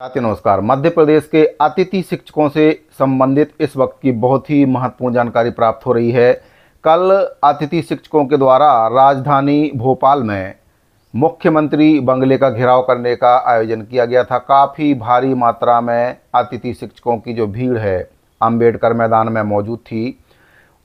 साथियों नमस्कार। मध्य प्रदेश के अतिथि शिक्षकों से संबंधित इस वक्त की बहुत ही महत्वपूर्ण जानकारी प्राप्त हो रही है। कल अतिथि शिक्षकों के द्वारा राजधानी भोपाल में मुख्यमंत्री बंगले का घेराव करने का आयोजन किया गया था। काफ़ी भारी मात्रा में अतिथि शिक्षकों की जो भीड़ है अंबेडकर मैदान में मौजूद थी।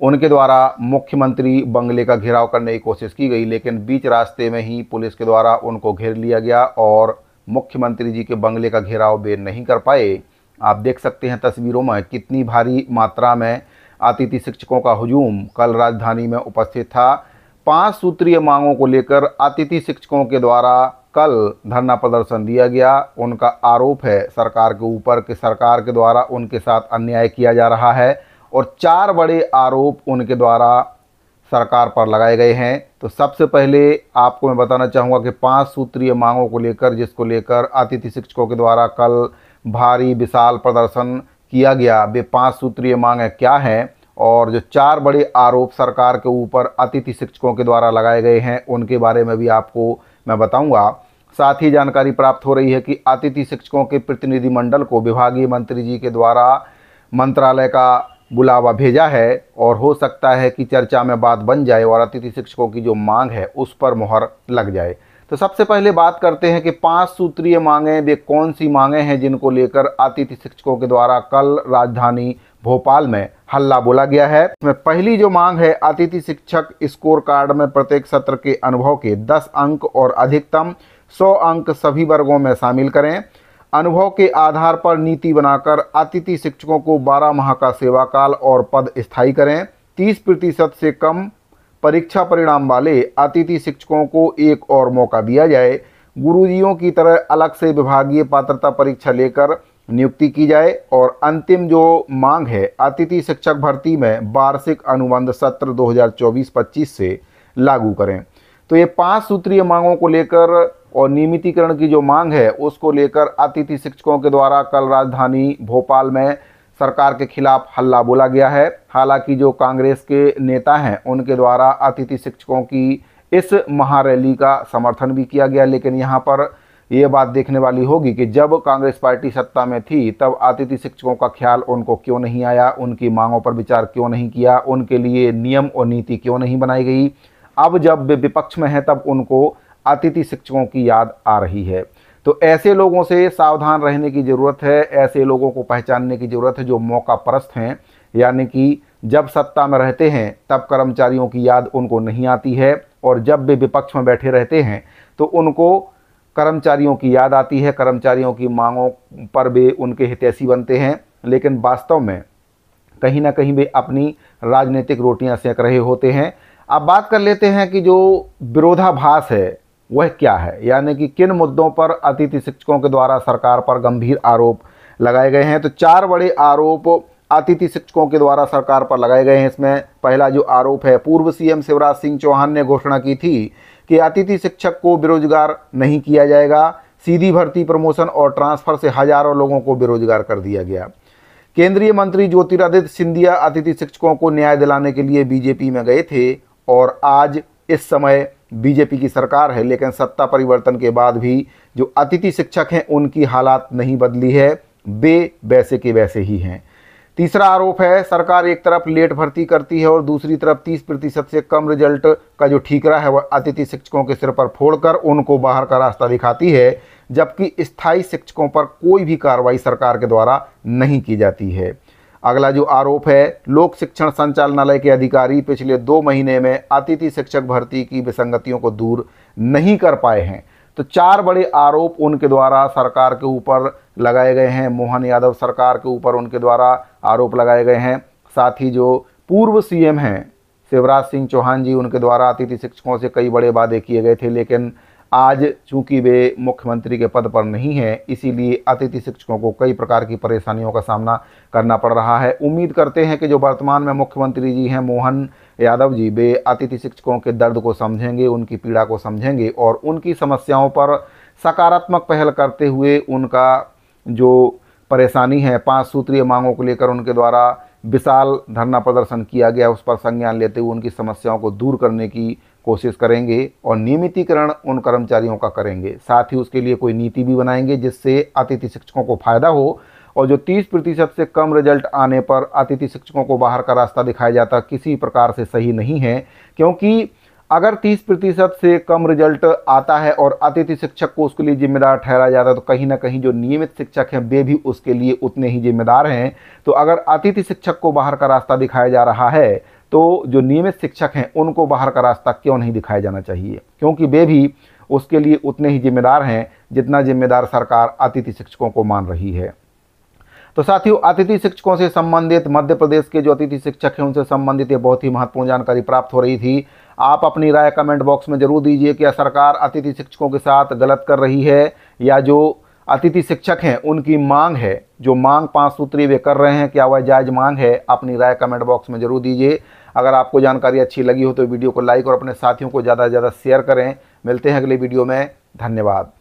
उनके द्वारा मुख्यमंत्री बंगले का घेराव करने की कोशिश की गई, लेकिन बीच रास्ते में ही पुलिस के द्वारा उनको घेर लिया गया और मुख्यमंत्री जी के बंगले का घेराव वे नहीं कर पाए। आप देख सकते हैं तस्वीरों में कितनी भारी मात्रा में अतिथि शिक्षकों का हुजूम कल राजधानी में उपस्थित था। 5 सूत्रीय मांगों को लेकर अतिथि शिक्षकों के द्वारा कल धरना प्रदर्शन दिया गया। उनका आरोप है सरकार के ऊपर कि सरकार के द्वारा उनके साथ अन्याय किया जा रहा है और 4 बड़े आरोप उनके द्वारा सरकार पर लगाए गए हैं। तो सबसे पहले आपको मैं बताना चाहूँगा कि 5 सूत्रीय मांगों को लेकर, जिसको लेकर अतिथि शिक्षकों के द्वारा कल भारी विशाल प्रदर्शन किया गया, वे 5 सूत्रीय मांगें क्या हैं और जो 4 बड़े आरोप सरकार के ऊपर अतिथि शिक्षकों के द्वारा लगाए गए हैं उनके बारे में भी आपको मैं बताऊंगा। साथ ही जानकारी प्राप्त हो रही है कि अतिथि शिक्षकों के प्रतिनिधिमंडल को विभागीय मंत्री जी के द्वारा मंत्रालय का बुलावा भेजा है और हो सकता है कि चर्चा में बात बन जाए और अतिथि शिक्षकों की जो मांग है उस पर मुहर लग जाए। तो सबसे पहले बात करते हैं कि 5 सूत्रीय मांगें वे कौन सी मांगें हैं जिनको लेकर अतिथि शिक्षकों के द्वारा कल राजधानी भोपाल में हल्ला बोला गया है। इसमें पहली जो मांग है, अतिथि शिक्षक स्कोर कार्ड में प्रत्येक सत्र के अनुभव के 10 अंक और अधिकतम 100 अंक सभी वर्गों में शामिल करें। अनुभव के आधार पर नीति बनाकर अतिथि शिक्षकों को 12 माह का सेवाकाल और पद स्थायी करें। 30% से कम परीक्षा परिणाम वाले अतिथि शिक्षकों को एक और मौका दिया जाए। गुरुजियों की तरह अलग से विभागीय पात्रता परीक्षा लेकर नियुक्ति की जाए। और अंतिम जो मांग है, अतिथि शिक्षक भर्ती में वार्षिक अनुबंध सत्र 2024-25 से लागू करें। तो ये 5 सूत्रीय मांगों को लेकर और नियमितीकरण की जो मांग है उसको लेकर अतिथि शिक्षकों के द्वारा कल राजधानी भोपाल में सरकार के खिलाफ हल्ला बोला गया है। हालांकि जो कांग्रेस के नेता हैं उनके द्वारा अतिथि शिक्षकों की इस महारैली का समर्थन भी किया गया, लेकिन यहाँ पर ये बात देखने वाली होगी कि जब कांग्रेस पार्टी सत्ता में थी तब अतिथि शिक्षकों का ख्याल उनको क्यों नहीं आया, उनकी मांगों पर विचार क्यों नहीं किया, उनके लिए नियम और नीति क्यों नहीं बनाई गई। अब जब वे विपक्ष में हैं तब उनको अतिथि शिक्षकों की याद आ रही है। तो ऐसे लोगों से सावधान रहने की ज़रूरत है, ऐसे लोगों को पहचानने की ज़रूरत है जो मौका परस्त हैं, यानी कि जब सत्ता में रहते हैं तब कर्मचारियों की याद उनको नहीं आती है और जब वे विपक्ष में बैठे रहते हैं तो उनको कर्मचारियों की याद आती है, कर्मचारियों की मांगों पर वे उनके हितैषी बनते हैं, लेकिन वास्तव में कहीं ना कहीं वे अपनी राजनीतिक रोटियां सेक रहे होते हैं। अब बात कर लेते हैं कि जो विरोधाभास है वह क्या है, यानी कि किन मुद्दों पर अतिथि शिक्षकों के द्वारा सरकार पर गंभीर आरोप लगाए गए हैं। तो 4 बड़े आरोप अतिथि शिक्षकों के द्वारा सरकार पर लगाए गए हैं। इसमें पहला जो आरोप है, पूर्व सीएम शिवराज सिंह चौहान ने घोषणा की थी कि अतिथि शिक्षक को बेरोजगार नहीं किया जाएगा। सीधी भर्ती, प्रमोशन और ट्रांसफर से हजारों लोगों को बेरोजगार कर दिया गया। केंद्रीय मंत्री ज्योतिरादित्य सिंधिया अतिथि शिक्षकों को न्याय दिलाने के लिए बीजेपी में गए थे और आज इस समय बीजेपी की सरकार है, लेकिन सत्ता परिवर्तन के बाद भी जो अतिथि शिक्षक हैं उनकी हालात नहीं बदली है, वे वैसे के वैसे ही हैं। तीसरा आरोप है, सरकार एक तरफ लेट भर्ती करती है और दूसरी तरफ 30% से कम रिजल्ट का जो ठीकरा है वह अतिथि शिक्षकों के सिर पर फोड़कर उनको बाहर का रास्ता दिखाती है, जबकि स्थायी शिक्षकों पर कोई भी कार्रवाई सरकार के द्वारा नहीं की जाती है। अगला जो आरोप है, लोक शिक्षण संचालनालय के अधिकारी पिछले 2 महीने में अतिथि शिक्षक भर्ती की विसंगतियों को दूर नहीं कर पाए हैं। तो 4 बड़े आरोप उनके द्वारा सरकार के ऊपर लगाए गए हैं। मोहन यादव सरकार के ऊपर उनके द्वारा आरोप लगाए गए हैं। साथ ही जो पूर्व सीएम हैं शिवराज सिंह चौहान जी, उनके द्वारा अतिथि शिक्षकों से कई बड़े वादे किए गए थे, लेकिन आज चूंकि वे मुख्यमंत्री के पद पर नहीं हैं, इसीलिए अतिथि शिक्षकों को कई प्रकार की परेशानियों का सामना करना पड़ रहा है। उम्मीद करते हैं कि जो वर्तमान में मुख्यमंत्री जी हैं मोहन यादव जी, वे अतिथि शिक्षकों के दर्द को समझेंगे, उनकी पीड़ा को समझेंगे और उनकी समस्याओं पर सकारात्मक पहल करते हुए उनका जो परेशानी है 5 सूत्रीय मांगों को लेकर उनके द्वारा विशाल धरना प्रदर्शन किया गया, उस पर संज्ञान लेते हुए उनकी समस्याओं को दूर करने की कोशिश करेंगे और नियमितीकरण उन कर्मचारियों का करेंगे। साथ ही उसके लिए कोई नीति भी बनाएंगे जिससे अतिथि शिक्षकों को फ़ायदा हो। और जो 30% से कम रिजल्ट आने पर अतिथि शिक्षकों को बाहर का रास्ता दिखाया जाता किसी प्रकार से सही नहीं है, क्योंकि अगर 30% से कम रिजल्ट आता है और अतिथि शिक्षक को उसके लिए जिम्मेदार ठहराया जाता है तो कहीं ना कहीं जो नियमित शिक्षक हैं वे भी उसके लिए उतने ही जिम्मेदार हैं। तो अगर अतिथि शिक्षक को बाहर का रास्ता दिखाया जा रहा है तो जो नियमित शिक्षक हैं उनको बाहर का रास्ता क्यों नहीं दिखाया जाना चाहिए, क्योंकि वे भी उसके लिए उतने ही जिम्मेदार हैं जितना जिम्मेदार सरकार अतिथि शिक्षकों को मान रही है। तो साथियों, अतिथि शिक्षकों से संबंधित मध्य प्रदेश के जो अतिथि शिक्षक हैं उनसे संबंधित ये बहुत ही महत्वपूर्ण जानकारी प्राप्त हो रही थी। आप अपनी राय कमेंट बॉक्स में जरूर दीजिए, क्या सरकार अतिथि शिक्षकों के साथ गलत कर रही है या जो अतिथि शिक्षक हैं उनकी मांग है, जो मांग 5 सूत्री वे कर रहे हैं, क्या वह जायज़ मांग है? अपनी राय कमेंट बॉक्स में जरूर दीजिए। अगर आपको जानकारी अच्छी लगी हो तो वीडियो को लाइक और अपने साथियों को ज़्यादा से ज़्यादा शेयर करें। मिलते हैं अगले वीडियो में। धन्यवाद।